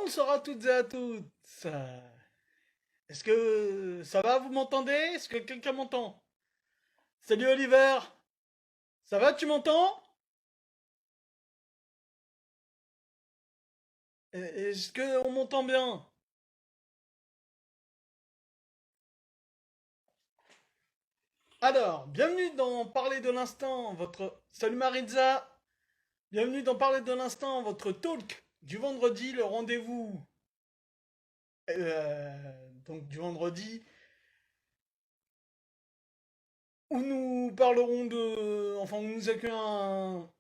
Bonsoir à toutes et à tous. Est-ce que ça va, vous m'entendez? Est-ce que quelqu'un m'entend? Salut Oliver, ça va, tu m'entends? Est-ce que on m'entend bien? Alors, bienvenue dans Parler de l'instant, votre... Salut Maritza, bienvenue dans Parler de l'instant, votre talk du vendredi, le rendez-vous du vendredi où nous parlerons de... Enfin, où nous accueillons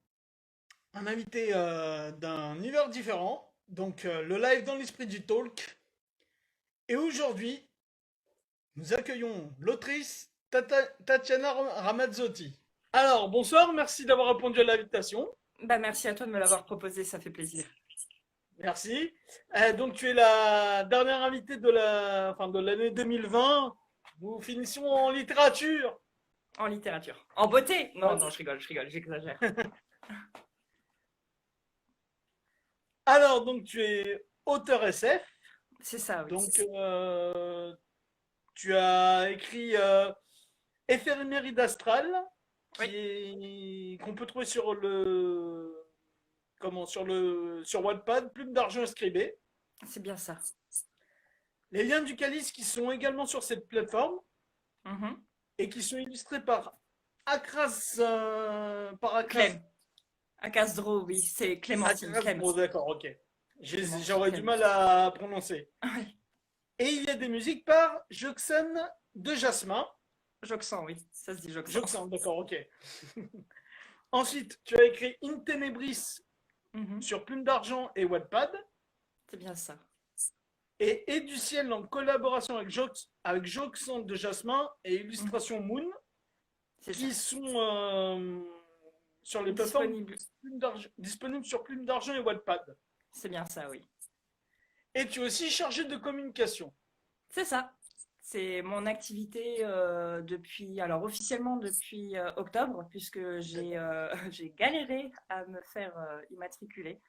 un invité d'un univers différent. Donc le live dans l'esprit du talk. Et aujourd'hui, nous accueillons l'autrice Tatiana Ramazzotti. Alors, bonsoir, merci d'avoir répondu à l'invitation. Bah, merci à toi de me l'avoir proposé, ça fait plaisir. Merci. Donc tu es la dernière invitée de l'année 2020. Nous finissons en littérature. En littérature. En beauté? Non, Ouais. non, je rigole, j'exagère. Alors, donc tu es auteur SF. C'est ça, oui. Donc tu as écrit Éphéméride astrale, Oui, qu'on peut trouver sur Wattpad, Plume d'argent inscribée. c'est bien ça. Les liens du calice qui sont également sur cette plateforme Mhm. et qui sont illustrés par Akras, Clem. À Casdro, oui, c'est Clémentine, Akras, Clems. bon d'accord, ok. Clémentine, J'aurais du Clems. mal à prononcer. Oui, Et il y a des musiques par Joxan de Jasmin. Joxan, oui, ça se dit Joxan. Joxan, d'accord, ok. Ensuite, tu as écrit In Tenebris Mhm. sur Plume d'argent et Wattpad. C'est bien ça. Et du ciel en collaboration avec Joxan de Jasmin et Mhm. Illustration Moon, C'est ça. qui sont sur les plateformes Disponible. disponibles sur Plume d'argent et Wattpad. C'est bien ça, oui. Et tu es aussi chargé de communication. C'est ça. C'est mon activité depuis, alors officiellement depuis octobre, puisque j'ai D'accord. j'ai galéré à me faire immatriculer.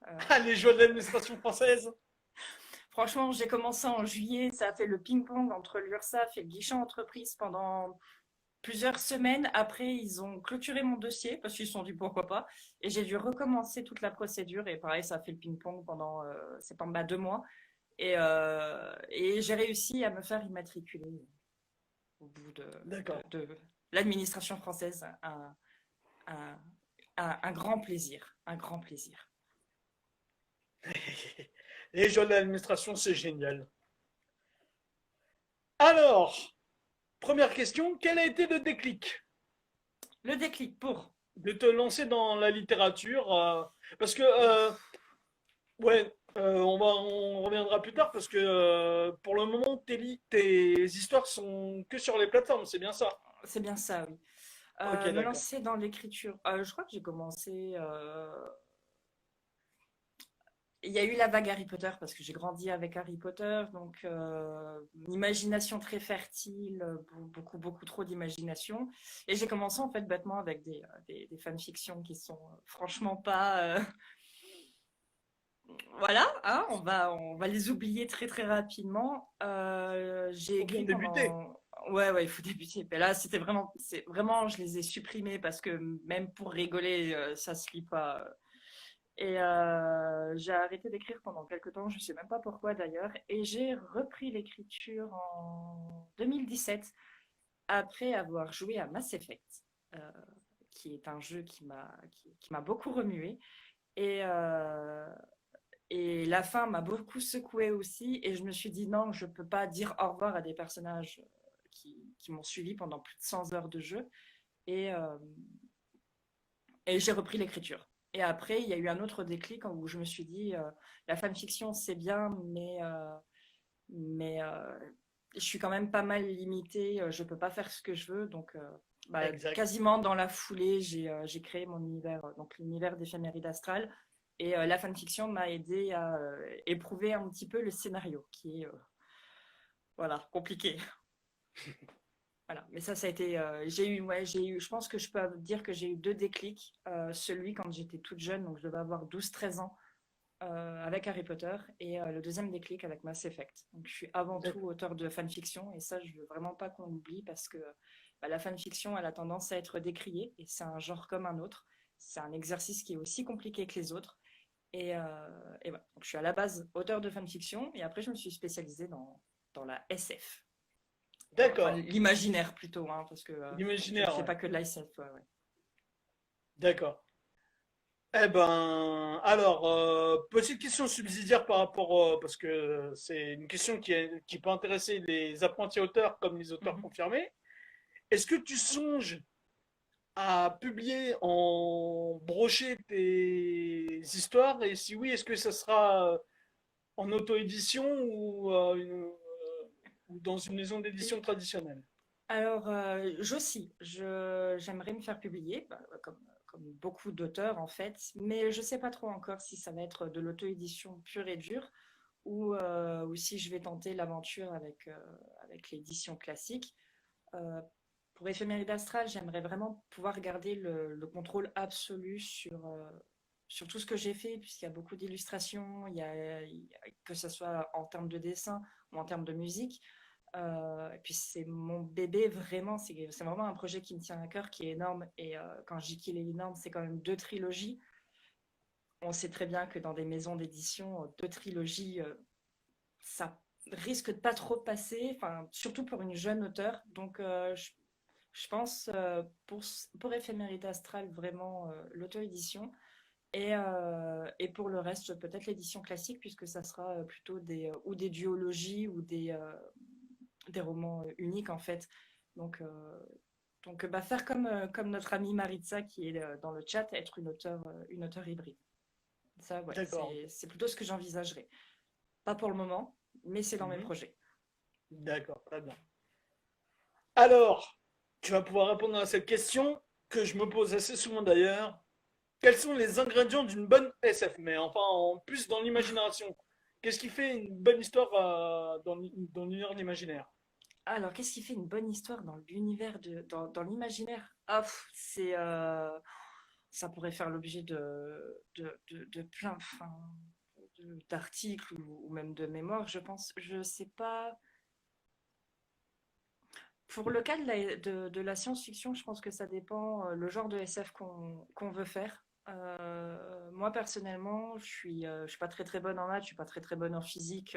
Euh, Ah, les joies de l'administration française. Franchement, j'ai commencé en juillet, ça a fait le ping-pong entre l'URSSAF et le guichet entreprise pendant plusieurs semaines. Après, ils ont clôturé mon dossier parce qu'ils se sont dit pourquoi pas. Et j'ai dû recommencer toute la procédure. Et pareil, ça a fait le ping-pong pendant c'est pendant 2 mois. Et j'ai réussi à me faire immatriculer au bout D'accord. de l'administration française. Un, un grand plaisir, un grand plaisir. Les joies de l'administration, c'est génial. Alors, première question, quel a été le déclic Le déclic pour. de te lancer dans la littérature parce que ouais, on reviendra plus tard parce que pour le moment, tes histoires sont que sur les plateformes, c'est bien ça? C'est bien ça, oui. Ok, Me d'accord. lancer dans l'écriture. Je crois que j'ai commencé. Il y a eu la vague Harry Potter parce que j'ai grandi avec Harry Potter, donc une imagination très fertile, beaucoup, beaucoup trop d'imagination. Et j'ai commencé en fait bêtement avec des fanfictions qui sont franchement pas. Voilà, hein, on va les oublier très très rapidement. J'ai Faut bien écrit débuter. pendant. Ouais, ouais, il faut débuter. Mais là, c'est vraiment, je les ai supprimés parce que même pour rigoler, ça se lit pas. Et j'ai arrêté d'écrire pendant quelques temps, je sais même pas pourquoi d'ailleurs. Et j'ai repris l'écriture en 2017 après avoir joué à Mass Effect, euh, qui est un jeu qui m'a beaucoup remué. Et, euh, et la fin m'a beaucoup secouée aussi. Et je me suis dit non, je peux pas dire au revoir à des personnages qui m'ont suivi pendant plus de 100 heures de jeu. Et, euh, et j'ai repris l'écriture. Et après, il y a eu un autre déclic où je me suis dit, la fanfiction, c'est bien, mais je suis quand même pas mal limitée, je peux pas faire ce que je veux. Donc, Exact. quasiment dans la foulée, j'ai créé mon univers, donc l'univers d'Éphéméride Astrale. Et la fanfiction m'a aidé à éprouver un petit peu le scénario, qui est voilà, compliqué. Voilà. Mais ça a été. Je pense que je peux dire que j'ai eu deux déclics. Celui quand j'étais toute jeune, donc je devais avoir 12 13 ans. avec Harry Potter et le deuxième déclic avec Mass Effect. Donc, je suis avant tout D'accord. auteur de fanfiction et ça, je veux vraiment pas qu'on l'oublie parce que la fanfiction, elle a tendance à être décriée et c'est un genre comme un autre. C'est un exercice qui est aussi compliqué que les autres. Et voilà. Donc, je suis à la base auteur de fanfiction et après, je me suis spécialisée dans la SF. Enfin, D'accord. l'imaginaire plutôt, hein, parce que je ne L'imaginaire, fais ouais. pas que de la SF. Ouais, ouais. D'accord. Eh ben, alors, petite question subsidiaire par rapport, parce que c'est une question qui peut intéresser les apprentis auteurs comme les auteurs Mhm. confirmés. Est-ce que tu songes à publier en brocher tes histoires? Et si oui, est-ce que ça sera en auto-édition ou dans une maison d'édition traditionnelle? Alors, j'aussi, j'aimerais me faire publier, comme beaucoup d'auteurs en fait, mais je ne sais pas trop encore si ça va être de l'auto-édition pure et dure ou si je vais tenter l'aventure avec l'édition classique. Euh, pour Éphéméride Astrale, j'aimerais vraiment pouvoir garder le contrôle absolu sur tout ce que j'ai fait, puisqu'il y a beaucoup d'illustrations, que ce soit en termes de dessin ou en termes de musique. Et puis c'est mon bébé vraiment, c'est vraiment un projet qui me tient à cœur, qui est énorme. Et quand je dis qu'il est énorme, c'est quand même deux trilogies. On sait très bien que dans des maisons d'édition, deux trilogies, ça risque de pas trop passer, enfin, surtout pour une jeune auteure. Donc je pense pour Éphéméride Astrale, vraiment l'auto-édition. Et pour le reste, peut-être l'édition classique, puisque ça sera plutôt ou des duologies ou des romans uniques en fait. Donc, euh, donc bah, faire comme notre amie Maritza qui est dans le chat, être une auteure hybride. Ça, ouais, D'accord, ok. c'est plutôt ce que j'envisagerais. Pas pour le moment, mais c'est dans mes Mhm. projets. D'accord, très bien. Alors, tu vas pouvoir répondre à cette question que je me pose assez souvent d'ailleurs. Quels sont les ingrédients d'une bonne SF? Mais enfin, en plus dans l'imagination. Qu'est-ce qui fait une bonne histoire dans l'univers de l'imaginaire? Alors, qu'est-ce qui fait une bonne histoire dans l'univers dans l'imaginaire? Ah, ça pourrait faire l'objet de plein enfin, d'articles ou même de mémoires, je pense. Je sais pas. Pour le cas de la science-fiction, je pense que ça dépend le genre de SF qu'on veut faire. Moi personnellement, je suis pas très très bonne en maths, je suis pas très très bonne en physique,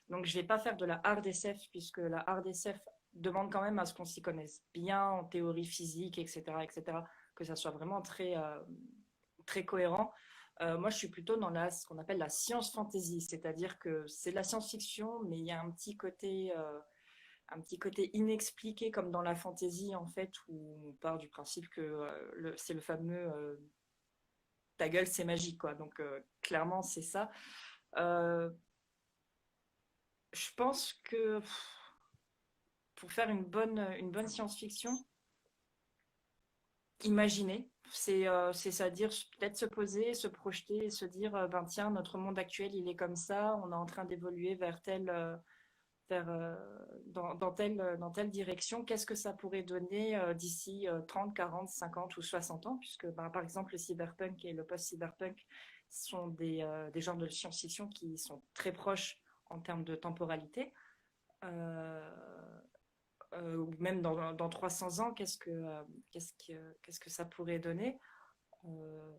donc je vais pas faire de la hard SF puisque la hard SF demande quand même à ce qu'on s'y connaisse bien en théorie physique, etc., etc., que ça soit vraiment très cohérent. Moi, je suis plutôt dans ce qu'on appelle la science fantasy, c'est-à-dire que c'est de la science-fiction, mais il y a un petit côté inexpliqué comme dans la fantasy en fait où on part du principe que c'est le fameux ta gueule c'est magique quoi donc clairement c'est ça. Euh, je pense que pour faire une bonne science-fiction, imaginer c'est-à-dire peut-être se poser, se projeter et se dire ben tiens notre monde actuel il est comme ça, on est en train d'évoluer vers vers, dans telle direction, qu'est-ce que ça pourrait donner d'ici 30, 40, 50 ou 60 ans, puisque bah, par exemple le cyberpunk et le post-cyberpunk sont des genres de science-fiction qui sont très proches en termes de temporalité. Euh, ou même dans 300 ans, qu'est-ce que ça pourrait donner? euh,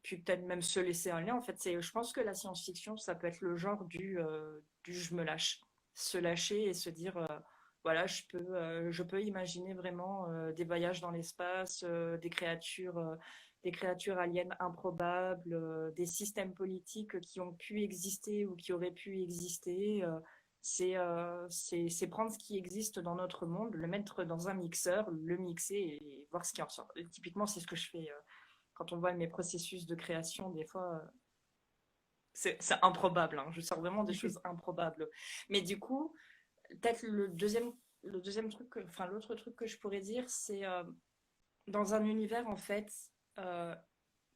Puis peut-être même se laisser aller. En fait, je pense que la science-fiction, ça peut être le genre du je me lâche. Se lâcher et se dire, voilà, je peux imaginer vraiment des voyages dans l'espace, des créatures aliens improbables, des systèmes politiques qui ont pu exister ou qui auraient pu exister. C'est prendre ce qui existe dans notre monde, le mettre dans un mixeur, le mixer et voir ce qui en sort. Et typiquement, c'est ce que je fais quand on voit mes processus de création, des fois, c'est improbable. Hein. Je sors vraiment des choses improbables. Mais du coup, peut-être le deuxième truc, enfin l'autre truc que je pourrais dire, c'est dans un univers en fait, euh,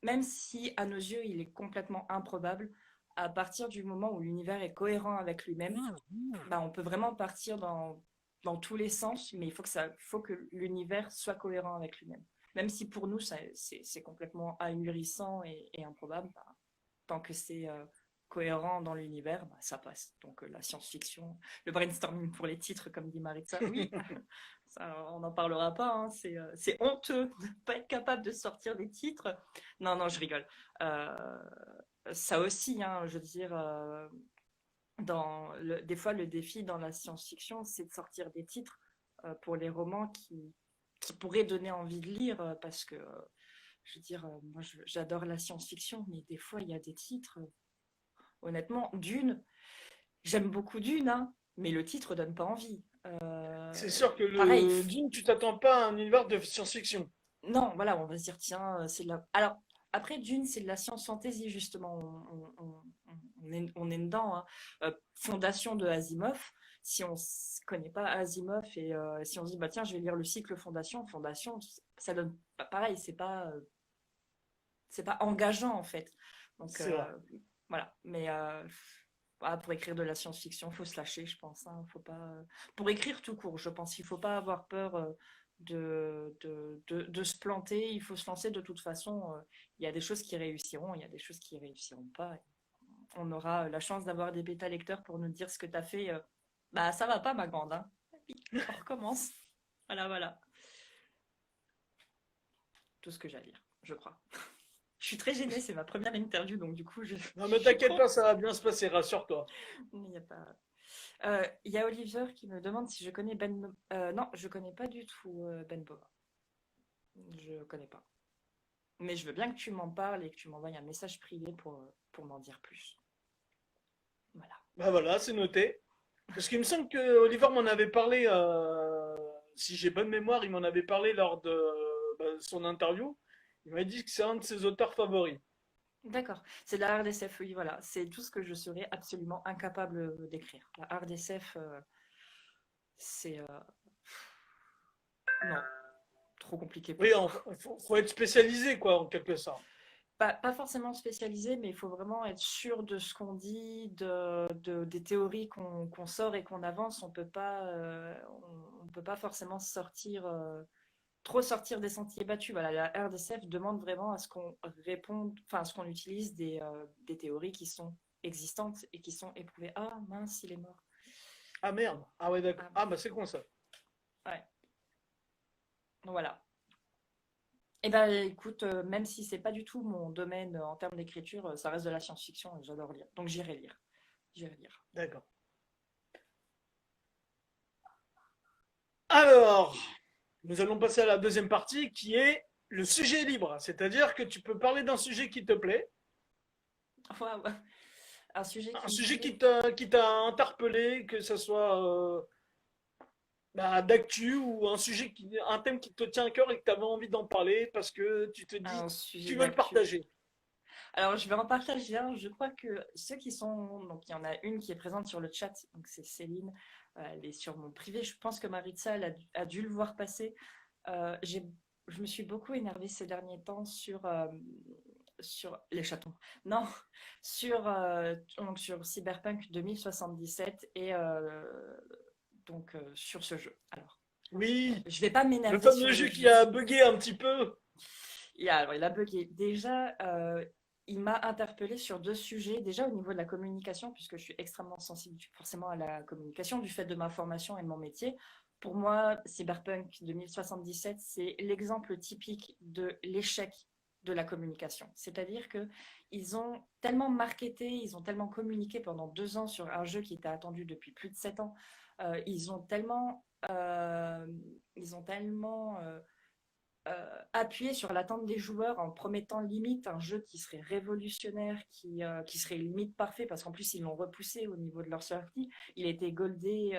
même si à nos yeux il est complètement improbable, à partir du moment où l'univers est cohérent avec lui-même, bah, on peut vraiment partir dans tous les sens, mais faut que l'univers soit cohérent avec lui-même. Même si pour nous c'est complètement ahurissant et improbable, bah, tant que c'est cohérent dans l'univers, bah, ça passe. Donc la science-fiction, le brainstorming pour les titres, comme dit Maritza, oui, ça, on n'en parlera pas, hein, c'est honteux de ne pas être capable de sortir des titres. Non, non, je rigole. Euh, Ça aussi, hein, je veux dire, des fois, le défi dans la science-fiction, c'est de sortir des titres pour les romans qui pourraient donner envie de lire, parce que, je veux dire, moi, j'adore la science-fiction, mais des fois, il y a des titres, honnêtement, Dune, j'aime beaucoup Dune, hein, mais le titre donne pas envie. C'est sûr que Pareil, le Dune, tu t'attends pas à un univers de science-fiction. non, voilà, on va se dire, tiens, c'est de la... Alors, après, Dune, c'est de la science fantasy, justement. On est dedans, hein. Fondation de Asimov. Si on ne connaît pas Asimov et si on se dit, bah tiens, je vais lire le cycle Fondation, Fondation, ça donne pas pareil, c'est pas engageant, en fait. Donc, C'est vrai. voilà. Mais voilà, pour écrire de la science-fiction, il faut se lâcher, je pense, hein. Faut pas... Pour écrire tout court, je pense qu'il ne faut pas avoir peur de se planter. Il faut se lancer de toute façon. Il y a des choses qui réussiront, il y a des choses qui réussiront pas. On aura la chance d'avoir des bêta-lecteurs pour nous dire ce que tu as fait. Bah, ça va pas, ma grande, hein. Et puis, on recommence. Voilà, voilà. Tout ce que j'ai à dire, je crois. Je suis très gênée, c'est ma première interview, donc du coup, Non, je mais suis t'inquiète trop... pas, ça va bien se passer, rassure-toi. Il n'y a pas... Il y a Oliver qui me demande si je connais Ben... non, je connais pas du tout Ben Bova. Je connais pas. Mais je veux bien que tu m'en parles et que tu m'envoies un message privé pour m'en dire plus. Voilà. Bah voilà, c'est noté. Parce qu'il me semble que Oliver m'en avait parlé, si j'ai bonne mémoire, il m'en avait parlé lors de son interview. Il m'a dit que c'est un de ses auteurs favoris. D'accord. C'est de la RDSF, oui, voilà. C'est tout ce que je serais absolument incapable d'écrire. La RDSF, c'est... non, trop compliqué pour Oui, moi. faut être spécialisé, quoi, en quelque sorte. Pas forcément spécialisé, mais il faut vraiment être sûr de ce qu'on dit, des théories qu'on sort et qu'on avance. On peut pas forcément trop sortir des sentiers battus. Voilà, la RDCF demande vraiment à ce qu'on réponde, enfin à ce qu'on utilise des théories qui sont existantes et qui sont éprouvées. Ah mince, il est mort. Ah merde. Ah ouais, d'accord. Ah, Ah bah c'est con ça. ouais. Donc voilà. Eh ben écoute, même si c'est pas du tout mon domaine en termes d'écriture, ça reste de la science-fiction et j'adore lire. Donc j'irai lire. J'irai lire. D'accord. Alors, nous allons passer à la deuxième partie qui est le sujet libre. C'est-à-dire que tu peux parler d'un sujet qui te plaît, Waouh. Un sujet un qui me sujet plaît. qui t'a interpellé, que ce soit d'actu ou un thème qui te tient à cœur et que tu avais envie d'en parler parce que tu te dis, Un sujet tu veux le d'actu. partager. Alors, je vais en partager un. Je crois que ceux qui sont. Donc, il y en a une qui est présente sur le chat. Donc, c'est Céline. Elle est sur mon privé. Je pense que Maritza, elle a dû le voir passer. Je me suis beaucoup énervée ces derniers temps sur les chatons. Non, sur Cyberpunk 2077 et sur ce jeu. Alors, Oui, je vais pas le m'énerver fameux sur le jeu qui jeu. a bugué un petit peu. Alors, il a bugué. Déjà, il m'a interpellé sur deux sujets. Déjà, au niveau de la communication, puisque je suis extrêmement sensible forcément à la communication, du fait de ma formation et de mon métier. Pour moi, Cyberpunk 2077, c'est l'exemple typique de l'échec de la communication. C'est-à-dire que ils ont tellement marketé, ils ont tellement communiqué pendant 2 ans sur un jeu qui était attendu depuis plus de 7 ans. Ils ont tellement appuyer sur l'attente des joueurs en promettant limite un jeu qui serait révolutionnaire, qui serait limite parfait, parce qu'en plus ils l'ont repoussé au niveau de leur sortie. Il était goldé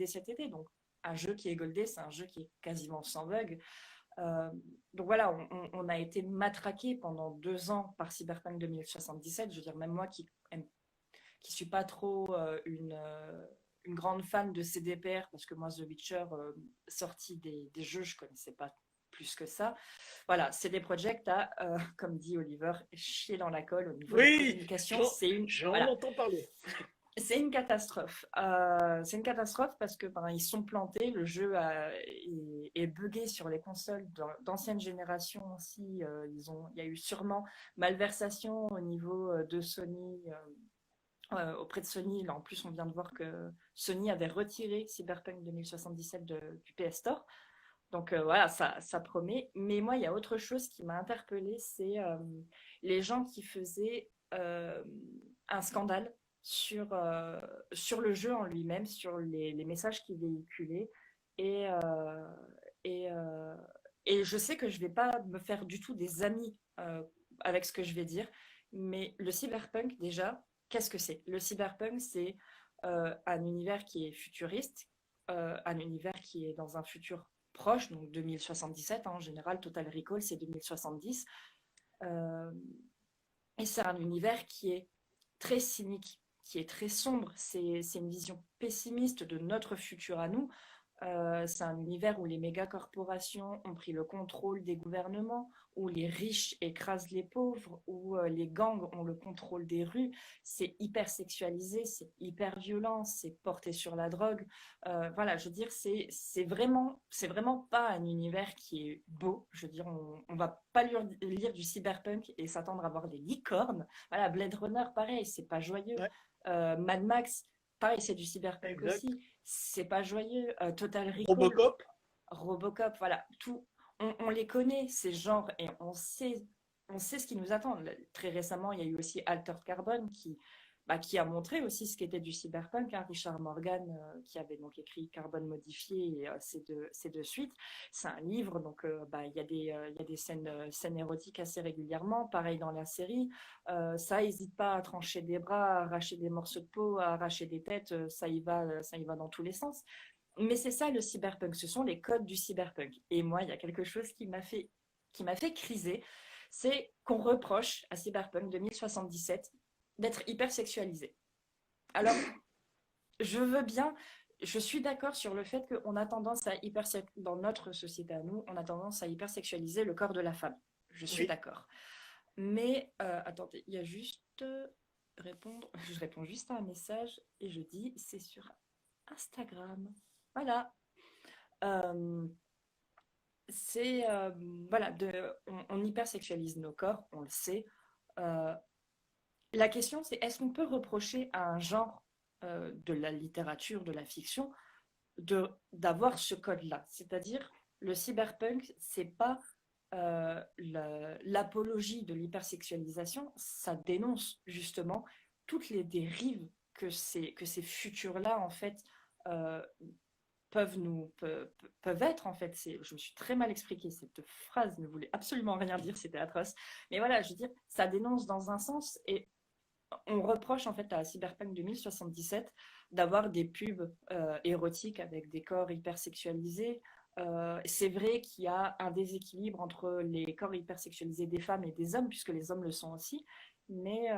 cet été, donc un jeu qui est goldé, c'est un jeu qui est quasiment sans bug. Euh, donc voilà, on a été matraqué pendant 2 ans par Cyberpunk 2077. Je veux dire, même moi qui suis pas trop une grande fan de CDPR, parce que moi, The Witcher, sorti des jeux, je connaissais pas plus que ça. Voilà, CD Projekt a, comme dit Oliver, chié dans la colle au niveau de la Oui, communication. C'est une, j'en voilà, entends parler. C'est une catastrophe. C'est une catastrophe parce que ben, ils sont plantés. Le jeu est buggé sur les consoles d'ancienne génération aussi. Il y a eu sûrement malversation au niveau de Sony, auprès de Sony. Là, en plus, on vient de voir que Sony avait retiré Cyberpunk 2077 du PS Store. Donc voilà, ça promet. Mais moi, il y a autre chose qui m'a interpellée, c'est les gens qui faisaient un scandale sur le jeu en lui-même, sur les messages qu'il véhiculait. Et, euh, et, euh, et je sais que je ne vais pas me faire du tout des amis avec ce que je vais dire, mais le cyberpunk, déjà, qu'est-ce que c'est? Le cyberpunk, c'est un univers qui est futuriste, un univers qui est dans un futur proche, donc 2077, hein, en général, Total Recall, c'est 2070. Euh, et c'est un univers qui est très cynique, qui est très sombre. C'est une vision pessimiste de notre futur à nous. C'est un univers où les méga-corporations ont pris le contrôle des gouvernements, où les riches écrasent les pauvres, où les gangs ont le contrôle des rues. C'est hyper sexualisé, c'est hyper violent, c'est porté sur la drogue. Voilà, je veux dire, c'est vraiment pas un univers qui est beau. Je veux dire, on va pas lire du cyberpunk et s'attendre à voir des licornes. Voilà, Blade Runner, pareil, c'est pas joyeux. Ouais, Mad Max, pareil, c'est du cyberpunk exact. aussi, c'est pas joyeux. Total Recall, Robocop. Robocop, voilà, tout, on les connaît, ces genres, et on sait ce qui nous attend. Très récemment, il y a eu aussi Altered Carbon qui a montré aussi ce qu'était du cyberpunk. Hein. Richard Morgan, qui avait donc écrit Carbone modifié et ces deux suites. C'est un livre, donc il y a des scènes érotiques assez régulièrement, pareil dans la série. Ça n'hésite pas à trancher des bras, à arracher des morceaux de peau, à arracher des têtes, ça y va dans tous les sens. Mais c'est ça le cyberpunk, ce sont les codes du cyberpunk. Et moi, il y a quelque chose qui m'a fait criser, c'est qu'on reproche à Cyberpunk 2077 d'être hyper sexualisé. Alors, je veux bien, je suis d'accord sur le fait qu'on a tendance à dans notre société à nous, on a tendance à hypersexualiser le corps de la femme. Je suis Oui. d'accord. Mais attendez, il y a juste répondre. Je réponds juste à un message et je dis c'est sur Instagram. Voilà. Euh, c'est voilà, on hypersexualise nos corps, on le sait. Euh, la question, c'est est-ce qu'on peut reprocher à un genre de la littérature, de la fiction, d'avoir ce code-là? C'est-à-dire, le cyberpunk, c'est pas l'apologie de l'hypersexualisation, ça dénonce justement toutes les dérives que ces futurs-là, en fait, euh, peuvent être en fait. Je me suis très mal expliquée, cette phrase ne voulait absolument rien dire, c'était atroce. Mais voilà, je veux dire, ça dénonce dans un sens et on reproche en fait à Cyberpunk 2077 d'avoir des pubs érotiques avec des corps hyper sexualisés. C'est vrai qu'il y a un déséquilibre entre les corps hyper sexualisés des femmes et des hommes, puisque les hommes le sont aussi. Mais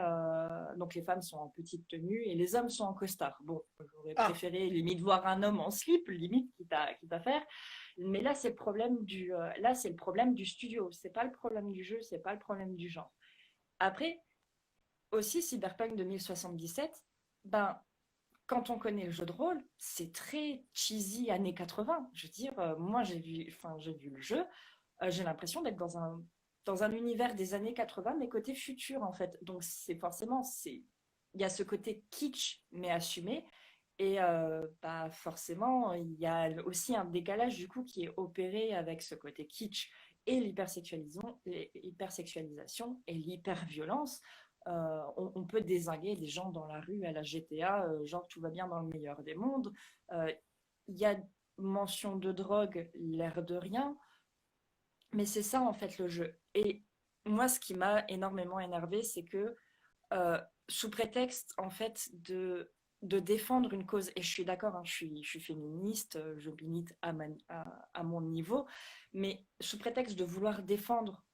donc les femmes sont en petite tenue et les hommes sont en costard. Bon, j'aurais Ah, préféré limite voir un homme en slip, limite quitte à faire. Mais là c'est le problème du studio. C'est pas le problème du jeu, c'est pas le problème du genre. Après, aussi Cyberpunk 2077, ben, quand on connaît le jeu de rôle, c'est très cheesy années 80. Je veux dire, moi j'ai vu le jeu, j'ai l'impression d'être dans un univers des années 80, mais côté futur en fait. Donc il y a ce côté kitsch, mais assumé. Et bah, forcément, il y a aussi un décalage du coup qui est opéré avec ce côté kitsch et l'hypersexualisation et l'hyperviolence. On peut dézinguer des gens dans la rue à la GTA, genre tout va bien dans le meilleur des mondes. Euh, Il y a mention de drogue, l'air de rien, mais c'est ça en fait le jeu. Et moi, ce qui m'a énormément énervé, c'est que euh, sous prétexte en fait de défendre une cause, et je suis d'accord, hein, je suis féministe, je milite à mon niveau, mais sous prétexte de vouloir défendre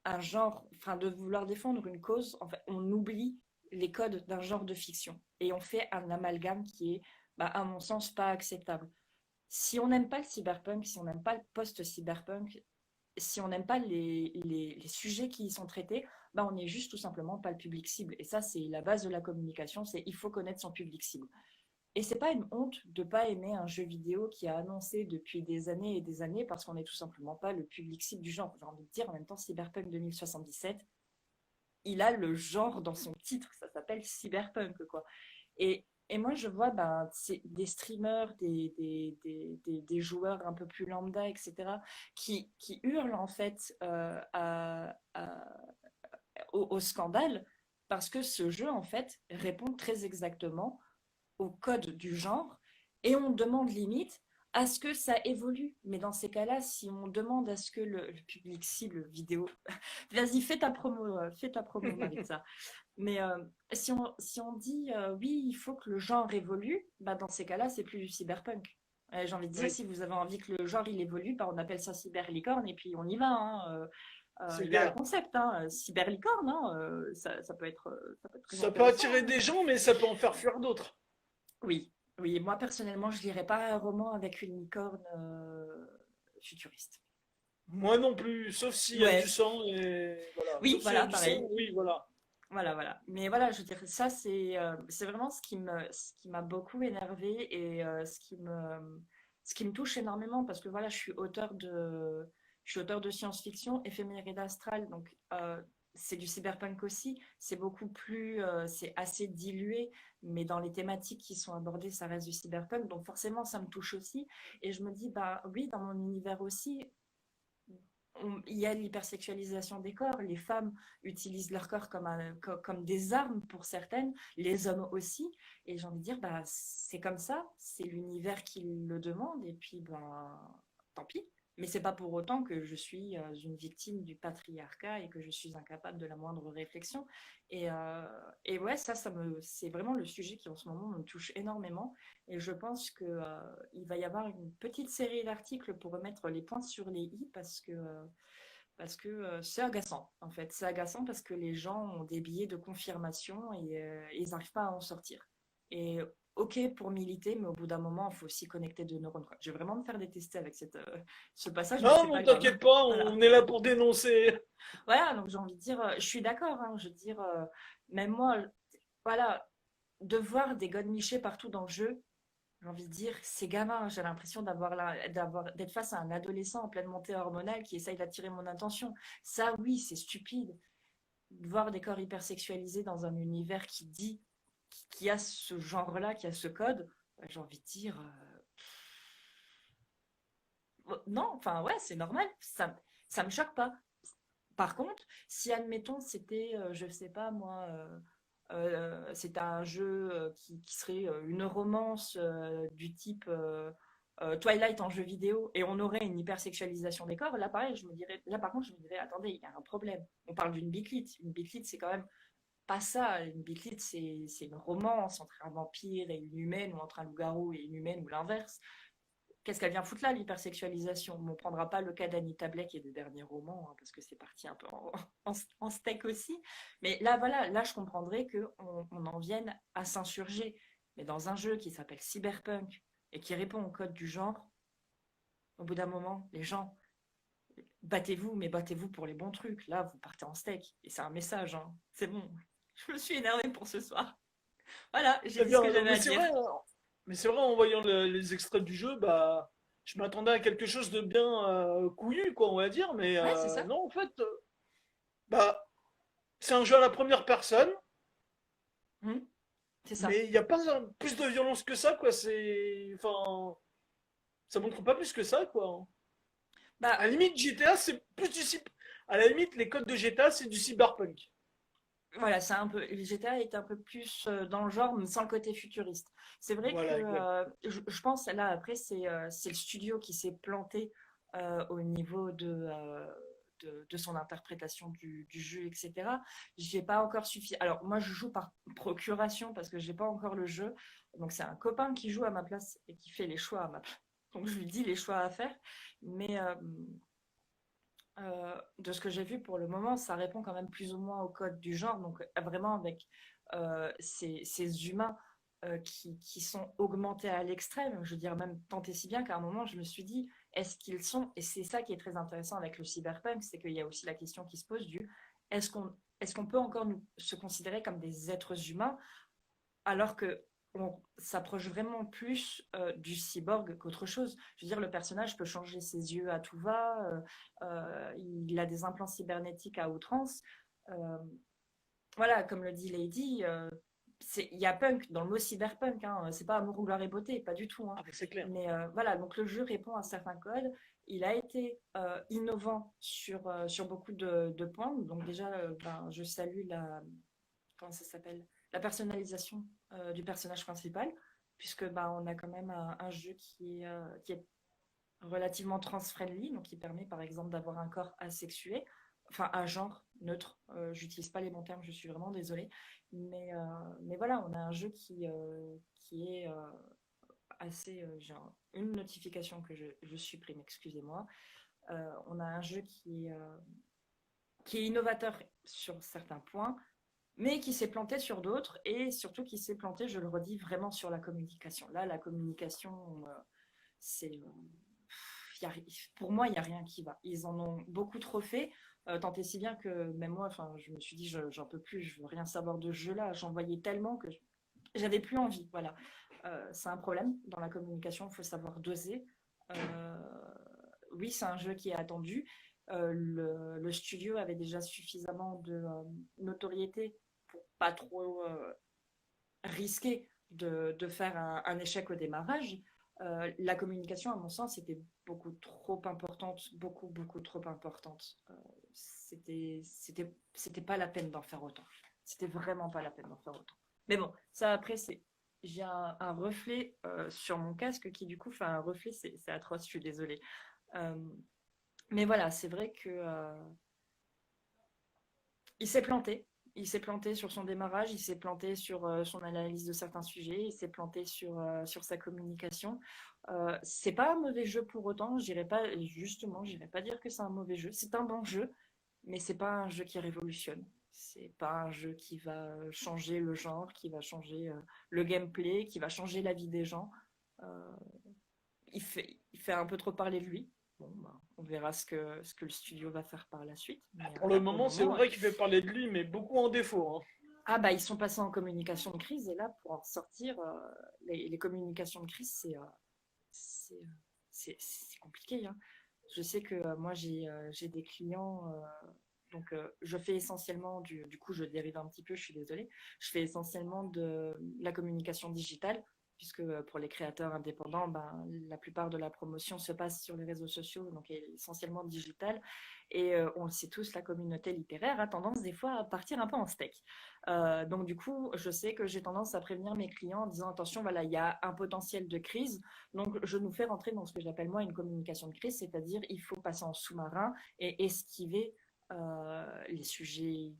un genre, enfin de vouloir défendre une cause, en fait, on oublie les codes d'un genre de fiction et on fait un amalgame qui est, bah, à mon sens, pas acceptable. Si on n'aime pas le cyberpunk, si on n'aime pas le post-cyberpunk, si on n'aime pas les sujets qui y sont traités, bah, on n'est juste tout simplement pas le public cible. Et ça, c'est la base de la communication, c'est il faut connaître son public cible. Et c'est pas une honte de pas aimer un jeu vidéo qui a annoncé depuis des années et des années parce qu'on n'est tout simplement pas le public cible du genre. J'ai envie de dire, en même temps, Cyberpunk 2077, il a le genre dans son titre, ça s'appelle Cyberpunk, quoi. Et moi, je vois ben, des streamers, des joueurs un peu plus lambda, etc., qui hurlent en fait au scandale parce que ce jeu, en fait, répond très exactement au code du genre et on demande limite à ce que ça évolue. Mais dans ces cas-là, si on demande à ce que le public cible vidéo, vas-y, fais ta promo, Maritza. Mais si on dit oui, il faut que le genre évolue, bah, dans ces cas-là, c'est plus du cyberpunk. J'ai envie de dire, Oui, si vous avez envie que le genre il évolue, bah, on appelle ça cyberlicorne et puis on y va. Hein. c'est Il y a un clair. concept, hein, cyberlicorne, hein, ça peut être très Ça peut intéressant. attirer Hein. des gens, mais ça peut en faire fuir d'autres. Oui, oui, moi personnellement, je lirais pas un roman avec une licorne futuriste. Moi non plus, sauf s'il y a du Ouais, sang et voilà. oui, Sauf s'il y a voilà, du sang, pareil. oui, voilà. Voilà, voilà. Mais voilà, je veux dire, ça, c'est vraiment ce qui m'a beaucoup énervé et ce qui me touche énormément parce que voilà, je suis auteur de science-fiction, éphéméride astrale, donc c'est du cyberpunk aussi. C'est beaucoup plus, c'est assez dilué, mais dans les thématiques qui sont abordées, ça reste du cyberpunk, donc forcément, ça me touche aussi. Et je me dis, bah oui, dans mon univers aussi, il y a l'hypersexualisation des corps. Les femmes utilisent leur corps comme des armes pour certaines, les hommes aussi. Et j'ai envie de dire, bah, c'est comme ça, c'est l'univers qui le demande, et puis bah, tant pis. Mais c'est pas pour autant que je suis une victime du patriarcat et que je suis incapable de la moindre réflexion. Et, euh, et ouais, c'est vraiment le sujet qui en ce moment me touche énormément. Et je pense que, il va y avoir une petite série d'articles pour remettre les points sur les i parce que c'est agaçant en fait. C'est agaçant parce que les gens ont des billets de confirmation et ils n'arrivent pas à en sortir. Et ok pour militer, mais au bout d'un moment, il faut aussi connecter deux neurones. Quoi. Je vais vraiment me faire détester avec ce passage, mais Non, c'est mais pas grave. t'inquiète pas, Voilà. on est là pour dénoncer. Voilà, donc j'ai envie de dire, je suis d'accord. Hein, je veux dire, même moi, voilà, de voir des godemichés partout dans le jeu, j'ai envie de dire, c'est gamin. J'ai l'impression d'être face à un adolescent en pleine montée hormonale qui essaye d'attirer mon attention. Ça, oui, c'est stupide. Voir des corps hypersexualisés dans un univers qui a ce genre-là, qui a ce code, j'ai envie de dire, non, enfin, ouais, c'est normal. Ça me choque pas. Par contre, si admettons c'était, je sais pas moi, c'était un jeu qui serait une romance du type Twilight en jeu vidéo et on aurait une hypersexualisation des corps, là pareil, là par contre je me dirais, attendez, il y a un problème. On parle d'une biclite. Une biclite, c'est quand même pas ça. Une biclite, c'est une romance entre un vampire et une humaine ou entre un loup-garou et une humaine ou l'inverse. Qu'est-ce qu'elle vient foutre là, l'hypersexualisation? On ne prendra pas le cas d'Anita Blake et des derniers romans, hein, parce que c'est parti un peu en steak aussi. Mais là, voilà, là, je comprendrais qu'on en vienne à s'insurger. Mais dans un jeu qui s'appelle Cyberpunk et qui répond au code du genre, au bout d'un moment, les gens, battez-vous, mais battez-vous pour les bons trucs. Là, vous partez en steak. Et c'est un message, hein. C'est bon. Je me suis énervée pour ce soir. Voilà, j'ai Très dit ce bien, que non, j'avais mais à c'est dire. vrai, hein. Mais c'est vrai, en voyant les extraits du jeu, bah, je m'attendais à quelque chose de bien couillu, quoi, on va dire. Mais Ouais, c'est ça. non, en fait, bah, c'est un jeu à la première personne, Hmm, c'est ça. mais il n'y a pas plus de violence que ça, quoi. Enfin, ça montre pas plus que ça, quoi. À Bah, la limite, GTA, c'est plus À la limite, les codes de GTA, c'est du cyberpunk. voilà, c'est un peu, GTA est un peu plus dans le genre, mais sans le côté futuriste. C'est vrai que Voilà, exact. je pense, là, après, c'est le studio qui s'est planté au niveau de son interprétation du jeu, etc. J'ai pas encore suffi. Alors, moi, je joue par procuration parce que j'ai pas encore le jeu. Donc, c'est un copain qui joue à ma place et qui fait les choix à ma place. Donc, je lui dis les choix à faire. Mais de ce que j'ai vu pour le moment, ça répond quand même plus ou moins au code du genre, donc vraiment avec ces humains qui sont augmentés à l'extrême, je veux dire même tant et si bien qu'à un moment je me suis dit, est-ce qu'ils sont, et c'est ça qui est très intéressant avec le cyberpunk, c'est qu'il y a aussi la question qui se pose du, est-ce qu'on est-ce qu'on peut encore se considérer comme des êtres humains alors que on s'approche vraiment plus du cyborg qu'autre chose. Je veux dire, le personnage peut changer ses yeux à tout va, il a des implants cybernétiques à outrance. Euh, voilà, comme le dit Lady, il y a punk dans le mot cyberpunk, hein, c'est pas amour, gloire et beauté, pas du tout. Hein. Ah, bah, c'est clair. Mais voilà, donc le jeu répond à certains codes. Il a été innovant sur beaucoup de points. Donc déjà, ben, je salue comment ça s'appelle? La personnalisation du personnage principal, puisque ben, on a quand même un jeu qui est relativement trans-friendly, donc qui permet par exemple d'avoir un corps asexué, enfin un genre neutre. J'utilise pas les bons termes, je suis vraiment désolée. Mais voilà, on a un jeu qui est assez. J'ai une notification que je supprime, excusez-moi. On a un jeu qui est innovateur sur certains points, mais qui s'est planté sur d'autres et surtout qui s'est planté, je le redis, vraiment sur la communication. Là, la communication, c'est pour moi, il n'y a rien qui va. Ils en ont beaucoup trop fait, tant et si bien que même moi, enfin, je me suis dit, j'en peux plus, je veux rien savoir de ce jeu-là. J'en voyais tellement que j'avais plus envie. Voilà, c'est un problème dans la communication. Il faut savoir doser. Euh, oui, c'est un jeu qui est attendu. Le studio avait déjà suffisamment de notoriété pour pas trop risquer de faire un échec au démarrage. La communication, à mon sens, était beaucoup trop importante, beaucoup trop importante. C'était pas la peine d'en faire autant. C'était vraiment pas la peine d'en faire autant. Mais bon, ça après, j'ai un reflet sur mon casque qui du coup fait un reflet, c'est atroce, je suis désolée. Euh, mais voilà, c'est vrai que il s'est planté. Il s'est planté sur son démarrage, il s'est planté sur son analyse de certains sujets, il s'est planté sur sa communication. C'est pas un mauvais jeu pour autant, j'irai pas dire que c'est un mauvais jeu. C'est un bon jeu, mais c'est pas un jeu qui révolutionne. C'est pas un jeu qui va changer le genre, qui va changer le gameplay, qui va changer la vie des gens. Euh, il fait un peu trop parler de lui. Bon, bah, on verra ce que le studio va faire par la suite. Mais Pour le là, pour le moment, c'est moment, vrai qu'il fait parler de lui, mais beaucoup en défaut, hein. ah bah ils sont passés en communication de crise et là pour en sortir, les communications de crise c'est euh, c'est compliqué. Hein. Je sais que moi j'ai des clients, donc je fais essentiellement du coup je dérive un petit peu, je suis désolée, je fais essentiellement de la communication digitale puisque pour les créateurs indépendants, ben, la plupart de la promotion se passe sur les réseaux sociaux, donc essentiellement digital. Et on le sait tous, la communauté littéraire a tendance des fois à partir un peu en steak. Donc du coup, je sais que j'ai tendance à prévenir mes clients en disant attention, voilà, il y a un potentiel de crise. Donc je nous fais rentrer dans ce que j'appelle moi une communication de crise, c'est-à-dire il faut passer en sous-marin et esquiver les sujets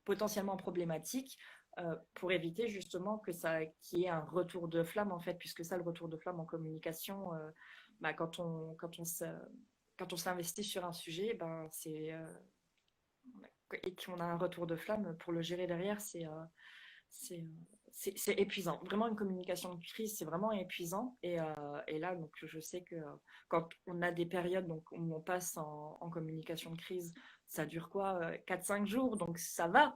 potentiellement problématiques pour éviter justement qu'il y ait un retour de flamme en fait, puisque ça, le retour de flamme en communication, bah, quand on s'investit sur un sujet, ben, et qu'on a un retour de flamme, pour le gérer derrière, c'est, c'est épuisant. Vraiment, une communication de crise, c'est vraiment épuisant. Et là, donc, je sais que quand on a des périodes donc, où on passe en communication de crise, ça dure quoi 4-5 jours, donc ça va.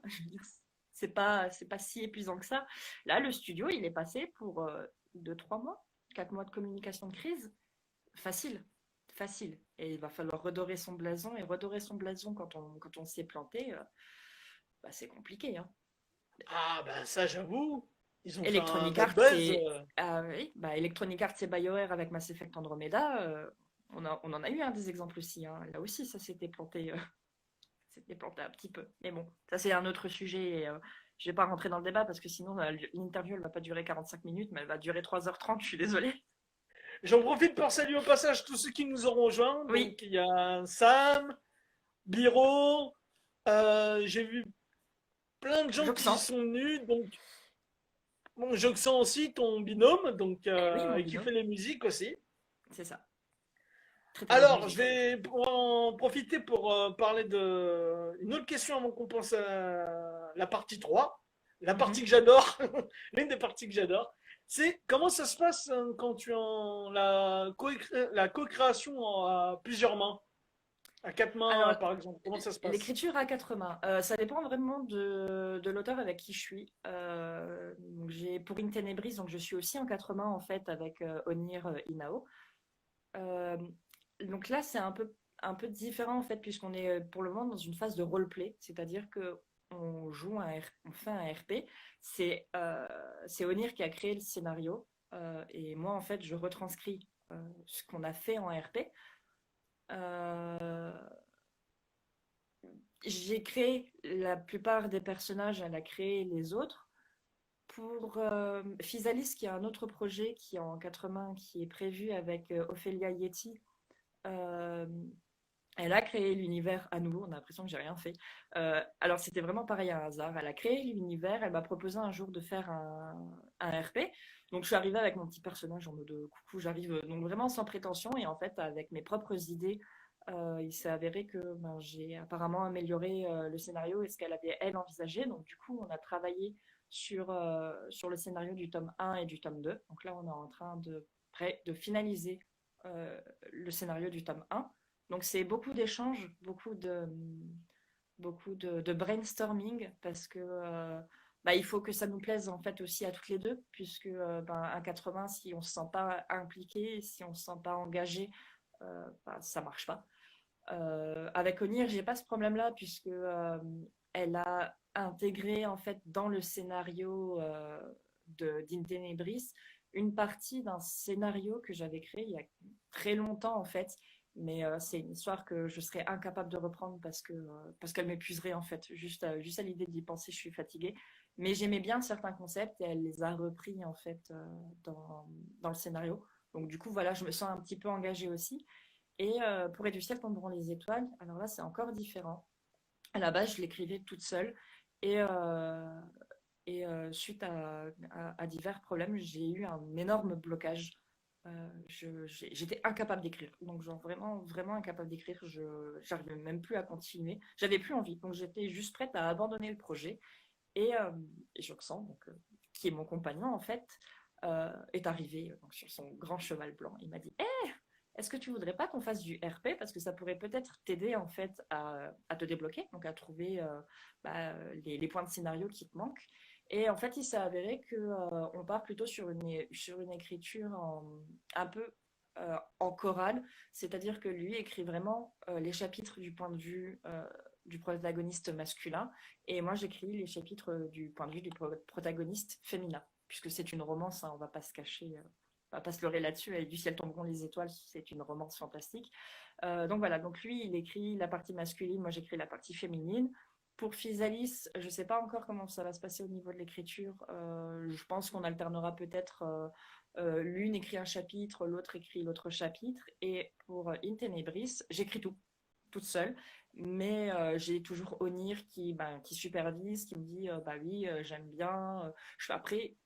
C'est pas si épuisant que ça. Là, le studio, il est passé pour 2-3 mois, 4 mois de communication de crise. Facile, facile. Et il va falloir redorer son blason. Et redorer son blason quand on s'est planté, bah, c'est compliqué. Hein. Ah, ben ça, j'avoue. Ils ont fait un Electronic bad Arts, buzz. oui, bah, Electronic Arts et BioWare avec Mass Effect Andromeda, on en a eu un des exemples aussi. Hein. Là aussi, ça s'était planté, s'était planté un petit peu. Mais bon, ça c'est un autre sujet. Et, je vais pas rentrer dans le débat parce que sinon l'interview elle va pas durer 45 minutes, mais elle va durer 3h30. Je suis désolée. J'en profite pour saluer au passage tous ceux qui nous ont rejoints. Oui, Donc, il y a Sam, Biro, j'ai vu plein de gens qui Joxan. sont venus. Donc, bon, Joxan aussi, ton binôme, donc, Eh oui, mon et qui binôme, fait les musiques aussi. c'est ça. Très très bonne Alors, je musique d'ailleurs. vais en profiter pour parler de une autre question avant qu'on pense à la partie 3. La partie Mhm. que j'adore, l'une des parties que j'adore, c'est comment ça se passe quand tu as la co-création à plusieurs mains. À quatre mains, Alors, par exemple, comment ça se passe? l'écriture à quatre mains, ça dépend vraiment de l'auteur avec qui je suis. Donc j'ai pour In Tenebris, donc je suis aussi en quatre mains en fait avec Onir Inao. Euh, donc là, c'est un peu différent en fait, puisqu'on est pour le moment dans une phase de roleplay, c'est-à-dire que on fait un RP. C'est Onir qui a créé le scénario, et moi en fait, je retranscris ce qu'on a fait en RP. Euh, j'ai créé la plupart des personnages, elle a créé les autres. Pour Physalis, qui a un autre projet qui est en quatre mains, qui est prévu avec Ophelia Yeti, euh, elle a créé l'univers à nouveau, on a l'impression que j'ai rien fait. Alors c'était vraiment pareil à un hasard. Elle a créé l'univers, elle m'a proposé un jour de faire un RP. Donc je suis arrivée avec mon petit personnage en mode coucou, j'arrive donc vraiment sans prétention et en fait avec mes propres idées, il s'est avéré que ben, j'ai apparemment amélioré le scénario et ce qu'elle avait elle envisagé. Donc du coup on a travaillé sur le scénario du tome 1 et du tome 2. Donc là on est en train de finaliser euh, le scénario du tome 1. Donc c'est beaucoup d'échanges, beaucoup de brainstorming parce que bah, il faut que ça nous plaise en fait aussi à toutes les deux puisque ben, à 80 si on se sent pas impliqué, si on se sent pas engagé, bah, ça marche pas. Avec Onir, j'ai pas ce problème-là puisque elle a intégré en fait dans le scénario de d'Intenebris une partie d'un scénario que j'avais créé il y a très longtemps en fait, mais c'est une histoire que je serais incapable de reprendre parce qu'elle m'épuiserait en fait. Juste à l'idée d'y penser, je suis fatiguée. Mais j'aimais bien certains concepts et elle les a repris en fait dans le scénario. Donc du coup voilà, je me sens un petit peu engagée aussi. Et pour Et du ciel tomberont les étoiles, alors là, c'est encore différent. À la base, je l'écrivais toute seule. Et, suite à divers problèmes, j'ai eu un énorme blocage. J'étais incapable d'écrire. Donc, genre, vraiment, vraiment incapable d'écrire. Je n'arrivais même plus à continuer. J'avais plus envie. Donc, j'étais juste prête à abandonner le projet. Et, euh, et Joxan, donc, qui est mon compagnon, en fait, est arrivé donc, sur son grand cheval blanc. Il m'a dit est-ce que tu voudrais pas qu'on fasse du RP parce que ça pourrait peut-être t'aider en fait à te débloquer, donc à trouver bah, les points de scénario qui te manquent. Et en fait, il s'est avéré que on part plutôt sur une écriture un peu en chorale, c'est-à-dire que lui écrit vraiment les chapitres du point de vue du protagoniste masculin, et moi j'écris les chapitres du point de vue du protagoniste féminin, puisque c'est une romance, hein, on va pas se cacher. On va pas se leurrer là-dessus, avec Du ciel tomberont les étoiles, c'est une romance fantastique. Donc voilà, donc lui, il écrit la partie masculine, moi j'écris la partie féminine. Pour Physalis, je ne sais pas encore comment ça va se passer au niveau de l'écriture. Je pense qu'on alternera peut-être l'une écrit un chapitre, l'autre écrit l'autre chapitre. Et pour In Tenebris, j'écris tout, toute seule. Mais j'ai toujours Onir qui supervise, qui me dit bah oui, j'aime bien. Après,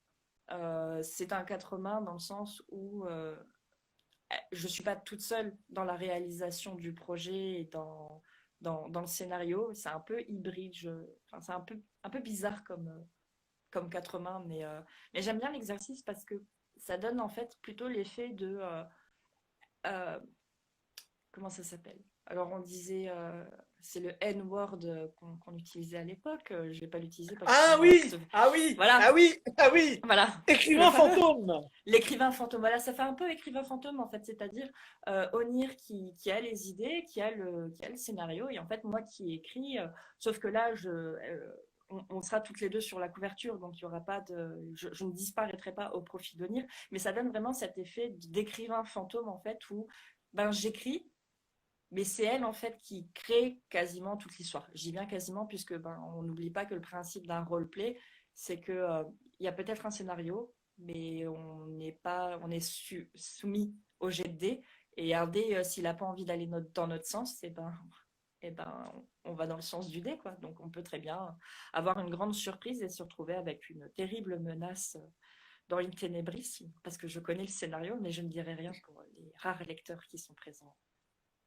c'est un quatre mains dans le sens où je ne suis pas toute seule dans la réalisation du projet et dans le scénario. C'est un peu hybride. Enfin, c'est un peu bizarre comme quatre mains, mais j'aime bien l'exercice parce que ça donne en fait plutôt l'effet de euh, comment ça s'appelle? Alors on disait c'est le N-word qu'on utilisait à l'époque. Je vais pas l'utiliser parce que Ah sinon on va se... oui! Ah oui! Voilà, Ah oui! Ah oui! voilà, le Écrivain fameux. fantôme! L'écrivain fantôme, voilà, ça fait un peu écrivain fantôme en fait, c'est-à-dire Onir qui a les idées, qui a le scénario, et en fait moi qui écris, sauf que là on sera toutes les deux sur la couverture, donc il y aura pas je ne disparaîtrai pas au profit d'Onir, mais ça donne vraiment cet effet d'écrivain fantôme en fait où ben j'écris, mais c'est elle en fait qui crée quasiment toute l'histoire. Je dis bien quasiment puisque ben on n'oublie pas que le principe d'un roleplay, c'est que il y a peut-être un scénario, mais on est soumis au jet de dés. Et un dé, s'il n'a pas envie d'aller dans notre sens, eh ben, on va dans le sens du dé, quoi. Donc on peut très bien avoir une grande surprise et se retrouver avec une terrible menace dans une ténébris, parce que je connais le scénario, mais je ne dirai rien pour les rares lecteurs qui sont présents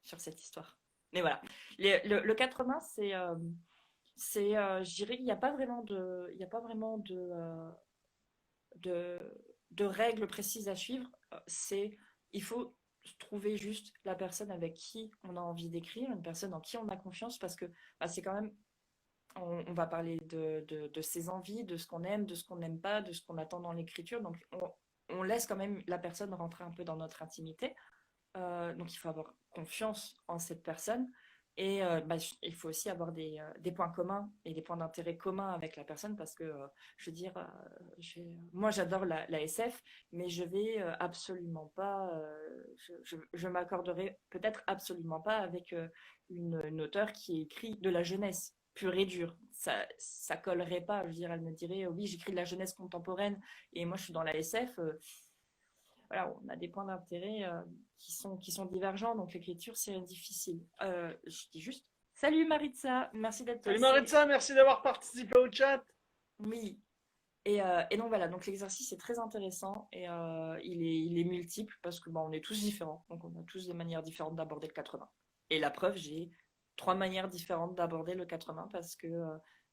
sur cette histoire. Mais voilà, le 80, je dirais qu'il n'y a pas vraiment il y a pas vraiment de, de règles précises à suivre. Il faut trouver juste la personne avec qui on a envie d'écrire, une personne en qui on a confiance, parce que bah, c'est quand même, on va parler de ses envies, de ce qu'on aime, de ce qu'on n'aime pas, de ce qu'on attend dans l'écriture. Donc, on laisse quand même la personne rentrer un peu dans notre intimité. Donc, il faut avoir confiance en cette personne. Et bah, il faut aussi avoir des points communs et des points d'intérêt communs avec la personne parce que, je veux dire, moi j'adore la SF, mais je vais absolument pas, je m'accorderai peut-être absolument pas avec une auteure qui écrit de la jeunesse pure et dure. Ça collerait pas. Je veux dire, elle me dirait, oui, j'écris de la jeunesse contemporaine et moi je suis dans la SF. Voilà, on a des points d'intérêt qui sont divergents, donc l'écriture, c'est difficile. Je dis juste, salut Maritza, merci d'être Salut passée. Maritza, merci d'avoir participé au chat. Oui, et donc voilà, donc l'exercice est très intéressant et il est multiple parce que bon, on est tous différents, donc on a tous des manières différentes d'aborder le 80. Et la preuve, j'ai 3 manières différentes d'aborder le 80 parce que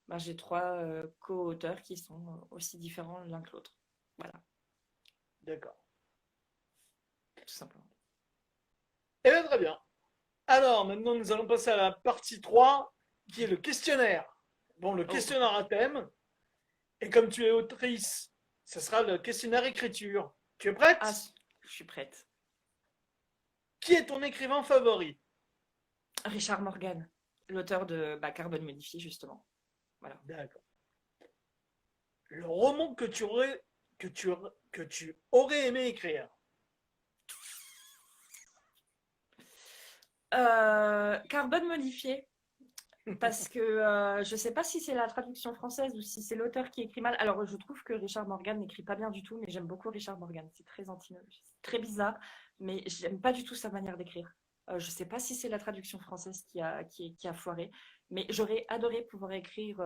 ben, j'ai 3 co-auteurs qui sont aussi différents l'un que l'autre. Voilà, D'accord. tout simplement. Eh bien, très bien. Alors, maintenant, nous allons passer à la partie 3, qui est le questionnaire. Bon, le Oh, questionnaire à thème. Et comme tu es autrice, ce sera le questionnaire écriture. Tu es ah, prête? je suis prête. Qui est ton écrivain favori? Richard Morgan, l'auteur de bah, Carbone modifié, justement. Voilà. D'accord. Le roman que tu aurais aimé écrire. Carbone modifié, parce que je ne sais pas si c'est la traduction française ou si c'est l'auteur qui écrit mal. Alors, je trouve que Richard Morgan n'écrit pas bien du tout, mais j'aime beaucoup Richard Morgan. C'est très c'est très bizarre, mais j'aime pas du tout sa manière d'écrire. Je ne sais pas si c'est la traduction française qui a foiré, mais j'aurais adoré pouvoir écrire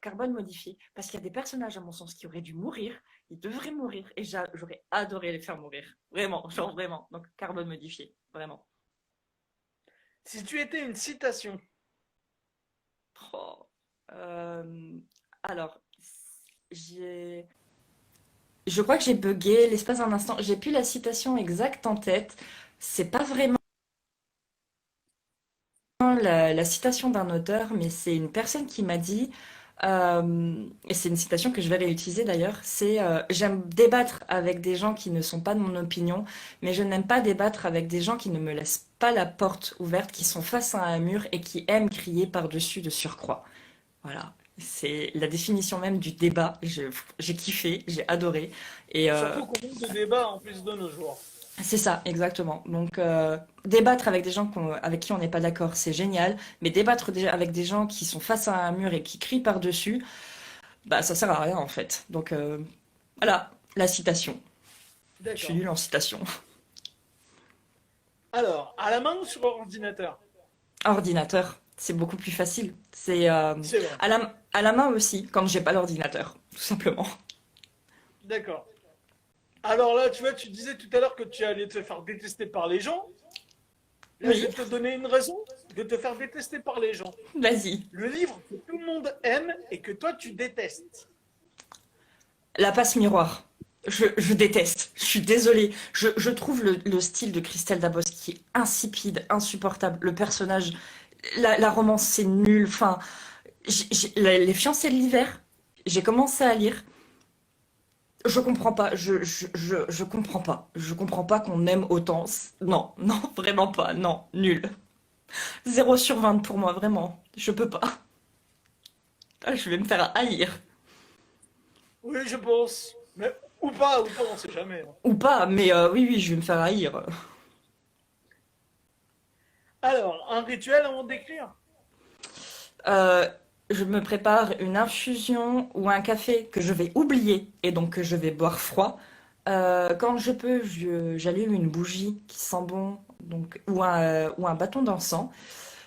Carbone modifié, parce qu'il y a des personnages, à mon sens, qui auraient dû mourir, ils devraient mourir, et j'aurais adoré les faire mourir. Vraiment, genre vraiment. Donc, Carbone modifié, vraiment. Si tu étais une citation. Oh. Alors, j'ai... Je crois que j'ai bugué l'espace d'un instant. J'ai plus la citation exacte en tête. C'est pas vraiment la citation d'un auteur, mais c'est une personne qui m'a dit, et c'est une citation que je vais réutiliser d'ailleurs, c'est j'aime débattre avec des gens qui ne sont pas de mon opinion, mais je n'aime pas débattre avec des gens qui ne me laissent pas la porte ouverte, qui sont face à un mur et qui aiment crier par-dessus de surcroît. Voilà. C'est la définition même du débat. J'ai kiffé, j'ai adoré. Et Surtout qu'on manque de débat en plus de nos jours. c'est ça, exactement. Donc, débattre avec des gens avec qui on n'est pas d'accord, c'est génial. Mais débattre avec des gens qui sont face à un mur et qui crient par-dessus, bah, ça sert à rien en fait. Donc, voilà, la citation. Je suis D'accord. nulle en citation. Alors, à la main ou sur ordinateur? Ordinateur, c'est beaucoup plus facile. C'est C'est vrai. à la main aussi, quand j'ai pas l'ordinateur, tout simplement. D'accord. Alors là, tu vois, tu disais tout à l'heure que tu allais te faire détester par les gens. Là, je Oui, vais te donner une raison de te faire détester par les gens. vas-y. Le livre que tout le monde aime et que toi tu détestes. La passe miroir. Je déteste. Je suis désolée. Je trouve le style de Christelle Dabos qui est insipide, insupportable. Le personnage, la romance, c'est nul. Enfin, les fiancés de l'hiver, j'ai commencé à lire. Je comprends pas. Je comprends pas. Je comprends pas qu'on aime autant. Non, non, vraiment pas. Non, nul. 0/20 pour moi, vraiment. Je peux pas. Ah, je vais me faire haïr. Oui, je pense. Mais ou pas, on sait jamais, hein. Ou pas, mais oui, oui, je vais me faire haïr. Alors, un rituel avant d'écrire. Euh, je me prépare une infusion ou un café que je vais oublier et donc que je vais boire froid. Quand je peux, j'allume une bougie qui sent bon, donc, ou un bâton d'encens.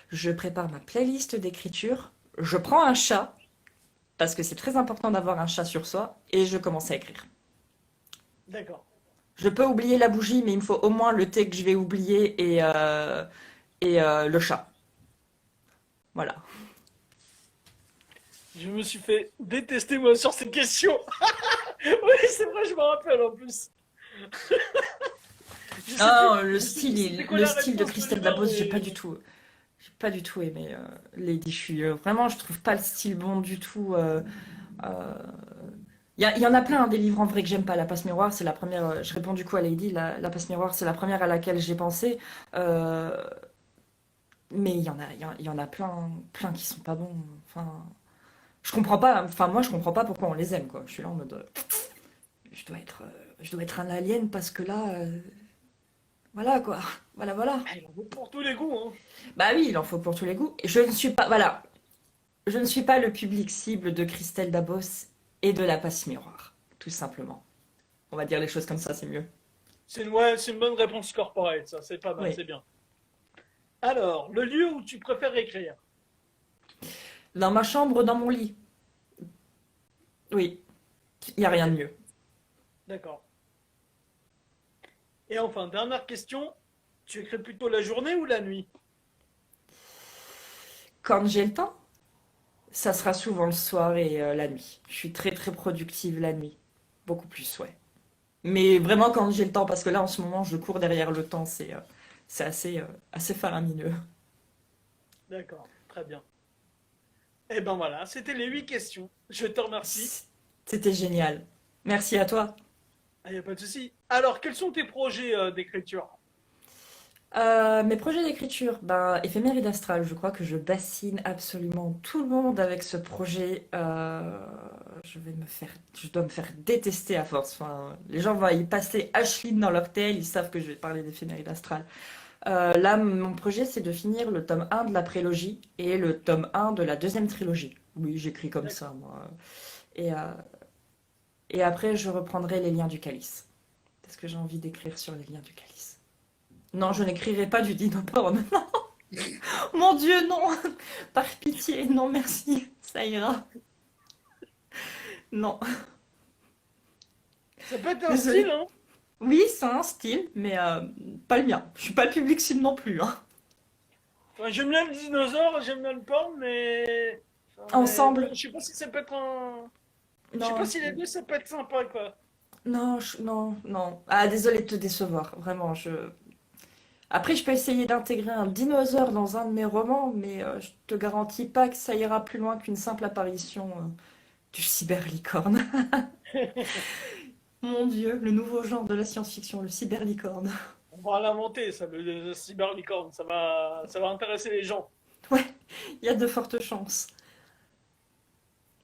Je prépare ma playlist d'écriture. Je prends un chat, parce que c'est très important d'avoir un chat sur soi, et je commence à écrire. D'accord. Je peux oublier la bougie, mais il me faut au moins le thé que je vais oublier et le chat. Voilà. Je me suis fait détester moi sur cette question. Oui, c'est vrai, je me rappelle en plus. Je sais plus. Ah, le Je sais plus c'était style, quoi le la style de réponse de Christelle l'humain, Dabos, mais j'ai pas du tout aimé Lady. Vraiment, je trouve pas le style bon du tout. Euh, il y en a plein des livres en vrai que j'aime pas. La passe miroir, c'est la première. Je réponds du coup à Lady. La passe miroir, c'est la première à laquelle j'ai pensé. Euh, mais il y en a plein, plein qui sont pas bons. Enfin, je comprends pas. Enfin, moi, je comprends pas pourquoi on les aime, quoi. Je suis là en mode, je dois être un alien parce que là, voilà quoi. Voilà, voilà. il en vaut pour tous les goûts, hein. Bah oui, il en faut pour tous les goûts. Et je ne suis pas, voilà, je ne suis pas le public cible de Christelle Dabos et de la passe miroir, tout simplement. On va dire les choses comme ça, c'est mieux. Ouais, c'est une bonne réponse corporate, ça, c'est pas mal, Oui. c'est bien. Alors, le lieu où tu préfères écrire. Dans ma chambre, dans mon lit. Oui, il n'y a rien Ok, de mieux. d'accord. Et enfin, dernière question, tu écris plutôt la journée ou la nuit? Quand j'ai le temps, ça sera souvent le soir et la nuit. Je suis très très productive la nuit. Beaucoup plus, ouais. Mais vraiment quand j'ai le temps, parce que là en ce moment je cours derrière le temps, c'est assez faramineux. D'accord, très bien. Et ben voilà, c'était les 8 questions. Je te remercie. C'était génial. Merci à toi. Il n'y a pas de souci. Alors, quels sont tes projets d'écriture? Mes projets d'écriture, ben, Éphéméride astrale, je crois que je bassine absolument tout le monde avec ce projet. Je dois me faire détester à force. Enfin, les gens vont y passer Ashline dans leur tel, ils savent que je vais parler d'Éphéméride astrale. Là, mon projet, c'est de finir le tome 1 de la prélogie et le tome 1 de la deuxième trilogie. Oui, j'écris comme D'accord. ça, moi. Et, euh, et après, je reprendrai les liens du calice. Parce que j'ai envie d'écrire sur les liens du calice. Non, je n'écrirai pas du dinoporn. Mon Dieu, non! Par pitié, non merci, ça ira. Non, Ça peut être un style, désolée. hein? Oui, c'est un style, mais pas le mien. Je suis pas le public cible non plus, hein. Enfin, j'aime bien le dinosaure, j'aime bien le porn, mais... enfin, mais bon, Ensemble, je sais pas si ça peut être un... Je sais pas non, si les deux, ça peut être sympa, quoi. non, non, non. Ah, désolée de te décevoir, vraiment. Après, je peux essayer d'intégrer un dinosaure dans un de mes romans, mais je te garantis pas que ça ira plus loin qu'une simple apparition du cyberlicorne. Mon Dieu, le nouveau genre de la science-fiction, le cyberlicorne. On va l'inventer, ça, le cyberlicorne, ça va intéresser les gens. Ouais, il y a de fortes chances.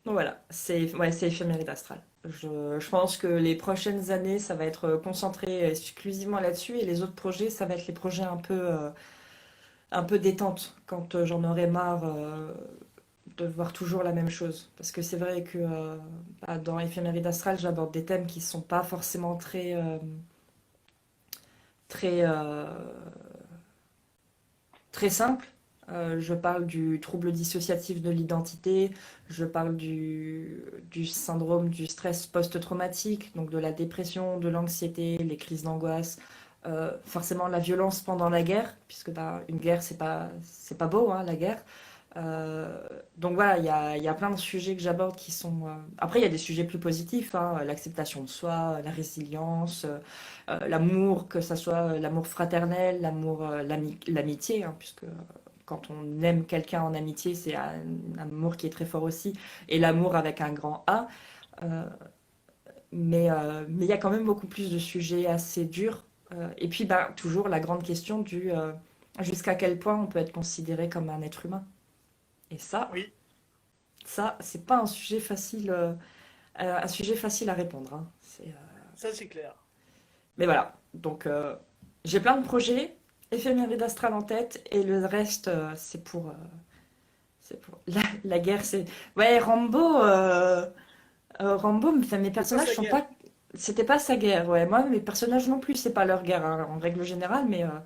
Donc voilà, c'est éphéméride astral. Je pense que les prochaines années, ça va être concentré exclusivement là-dessus et les autres projets, ça va être les projets un peu détente quand j'en aurai marre de voir toujours la même chose. Parce que c'est vrai que bah, dans éphéméride astral, j'aborde des thèmes qui sont pas forcément très, très simples. Je parle du trouble dissociatif de l'identité, je parle du syndrome du stress post-traumatique, donc de la dépression, de l'anxiété, les crises d'angoisse, forcément la violence pendant la guerre, puisque bah, une guerre, c'est pas beau, hein, la guerre. Euh, donc voilà, il y a plein de sujets que j'aborde qui sont... Après, il y a des sujets plus positifs, hein, l'acceptation de soi, la résilience, l'amour, que ça soit l'amour fraternel, l'amour, l'amitié, hein, puisque quand on aime quelqu'un en amitié, c'est un amour qui est très fort aussi, et l'amour avec un grand A. Euh, mais il y a quand même beaucoup plus de sujets assez durs. Et puis, bah, toujours la grande question du jusqu'à quel point on peut être considéré comme un être humain. Et Oui, ça, c'est pas un sujet facile à répondre, hein. ça c'est clair. Mais voilà. Donc, j'ai plein de projets, éphéméride astral en tête, et le reste, c'est pour la guerre. C'est ouais, Rambo, enfin, mes C'est pas personnages sa sont guerre. pas, c'était pas sa guerre. Ouais, moi, mes personnages non plus, c'est pas leur guerre hein, en règle générale, mais en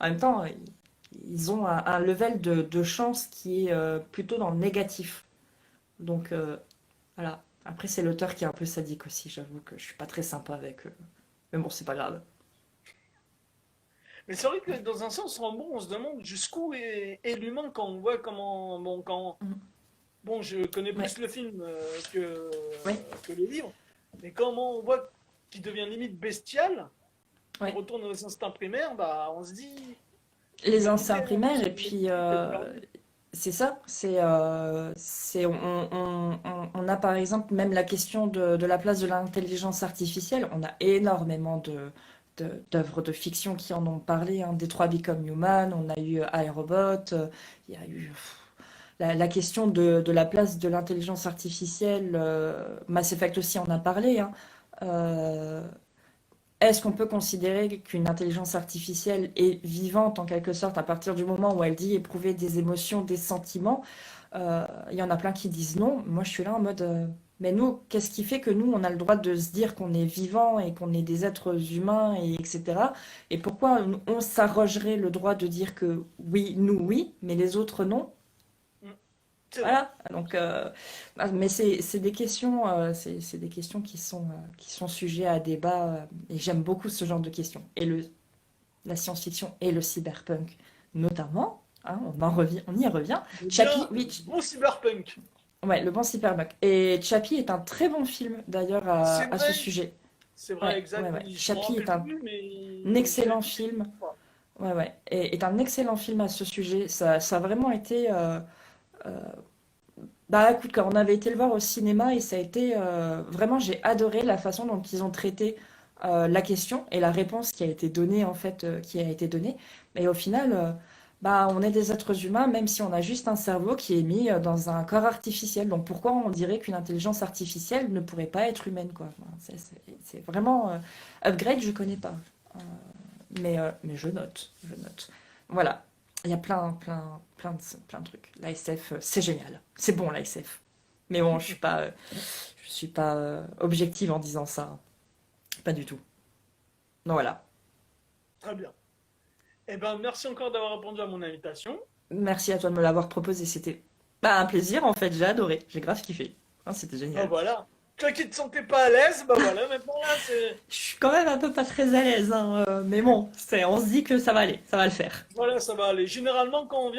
même temps, ils ont un level de chance qui est plutôt dans le négatif. Donc voilà. Après, c'est l'auteur qui est un peu sadique aussi. J'avoue que je suis pas très sympa avec eux. Mais bon, c'est pas grave. Mais c'est vrai que dans un sens, en bon, on se demande jusqu'où est l'humain quand on voit comment... Bon, quand... Mm. Bon, je connais Ouais, plus le film ouais, que le livre, mais comment on voit qu'il devient limite bestial, on Ouais. retourne aux instincts primaires, bah on se dit Les l'humanité, anciens elle, primaires, et puis l'humanité est perdue. c'est ça, on a par exemple même la question de la place de l'intelligence artificielle. On a énormément d'œuvres de fiction qui en ont parlé, hein. Detroit Become Human, on a eu iRobot, il y a eu la question de la place de l'intelligence artificielle. Mass Effect aussi en a parlé, hein. Euh, Est-ce qu'on peut considérer qu'une intelligence artificielle est vivante en quelque sorte à partir du moment où elle dit éprouver des émotions, des sentiments? Il y en a plein qui disent non. Moi, je suis là en mode, mais nous, qu'est-ce qui fait que nous, on a le droit de se dire qu'on est vivant et qu'on est des êtres humains, et etc. Et pourquoi on s'arrogerait le droit de dire que oui, nous, oui, mais les autres, non? Mm. C'est vrai. Voilà, donc, mais c'est des questions, c'est des questions qui sont sujets à débat, et j'aime beaucoup ce genre de questions. Et la science-fiction et le cyberpunk, notamment, hein, on y revient. Chappie, Bien, oui, bon cyberpunk. ouais, le bon cyberpunk. Et Chappie est un très bon film, d'ailleurs, C'est à ce vrai, sujet. c'est vrai, Ouais, exact. ouais, ouais. Oui, je m'en Chappie est rappelle un plus, je l'ai excellent vu film. une fois. Ouais, ouais. Et est un excellent film à ce sujet. Ça a vraiment été, bah écoute, quand on avait été le voir au cinéma, et ça a été vraiment, j'ai adoré la façon dont ils ont traité la question et la réponse qui a été donnée en fait, qui a été donnée. Et au final, bah on est des êtres humains, même si on a juste un cerveau qui est mis dans un corps artificiel. Donc pourquoi on dirait qu'une intelligence artificielle ne pourrait pas être humaine, quoi? Enfin, c'est vraiment upgrade, je connais pas. Euh, mais je note, je note. Voilà. Il y a plein de trucs. La SF, c'est génial. C'est bon, la SF. Mais bon, je suis pas objective en disant ça. Pas du tout. Donc voilà. Très bien. Eh ben, merci encore d'avoir répondu à mon invitation. Merci à toi de me l'avoir proposé. C'était bah, un plaisir, en fait. J'ai adoré. J'ai grave kiffé. Hein, c'était Ben génial. voilà. Toi qui te sentais pas à l'aise, ben voilà, maintenant là, c'est. Je suis quand même un peu pas très à l'aise, hein, mais bon, on se dit que ça va aller. Ça va le faire. Voilà, ça va aller. Généralement, quand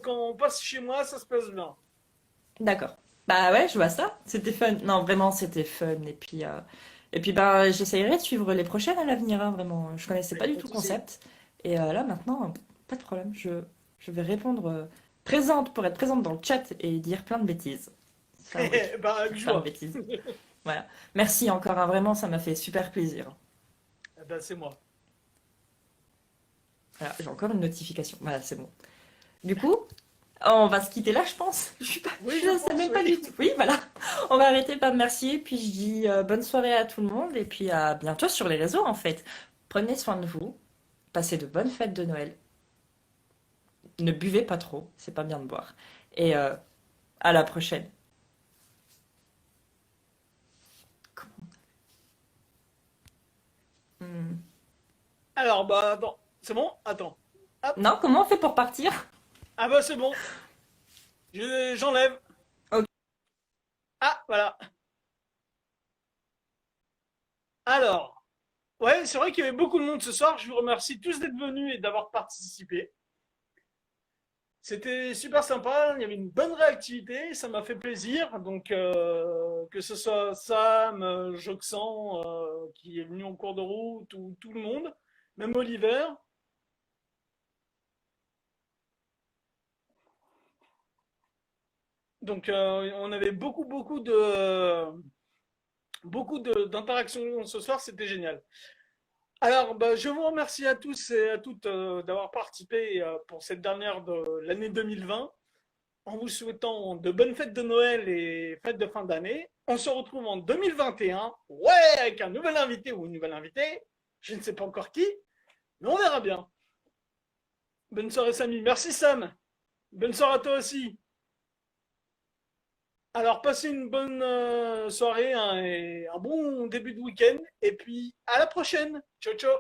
on passe chez moi, ça se passe bien. D'accord. Bah ouais, je vois ça. C'était fun. Non, vraiment, c'était fun. Et puis bah, j'essayerai de suivre les prochaines à l'avenir, hein, vraiment. Je connaissais pas Mais du pas de tout le souci. concept. Et là, maintenant, pas de problème. Je vais répondre présente pour être présente dans le chat et dire plein de bêtises. Enfin, oui, Ben, avec dire plein de joie. bêtises. Voilà. Merci encore, hein, vraiment, ça m'a fait super plaisir. Eh ben, c'est moi. Voilà, j'ai encore une notification. Voilà, c'est bon. Du coup, on va se quitter là, je pense. Oui, je Je sais pense, même pas oui. du tout. Oui, voilà. On va arrêter par me remercier. Puis je dis bonne soirée à tout le monde. Et puis à bientôt sur les réseaux, en fait. Prenez soin de vous. Passez de bonnes fêtes de Noël. Ne buvez pas trop. C'est pas bien de boire. Et à la prochaine. Hmm. Alors, bah, attends. C'est bon? Attends. Hop. Non, comment on fait pour partir? Ah bah, c'est bon. J'enlève. Ok. Ah, voilà. Alors. Ouais, c'est vrai qu'il y avait beaucoup de monde ce soir. Je vous remercie tous d'être venus et d'avoir participé. C'était super sympa, il y avait une bonne réactivité, ça m'a fait plaisir. Donc, que ce soit Sam, Joxan, qui est venu en cours de route, ou tout le monde, même Oliver. Donc, on avait d'interactions ce soir, c'était génial. Alors, bah, je vous remercie à tous et à toutes d'avoir participé pour cette dernière de l'année 2020. En vous souhaitant de bonnes fêtes de Noël et fêtes de fin d'année. On se retrouve en 2021, ouais, avec un nouvel invité ou une nouvelle invitée. Je ne sais pas encore qui, mais on verra bien. Bonne soirée, Samy. Merci, Sam. Bonne soirée à toi aussi. Alors, passez une bonne soirée, hein, et un bon début de week-end. Et puis, à la prochaine. Ciao, ciao.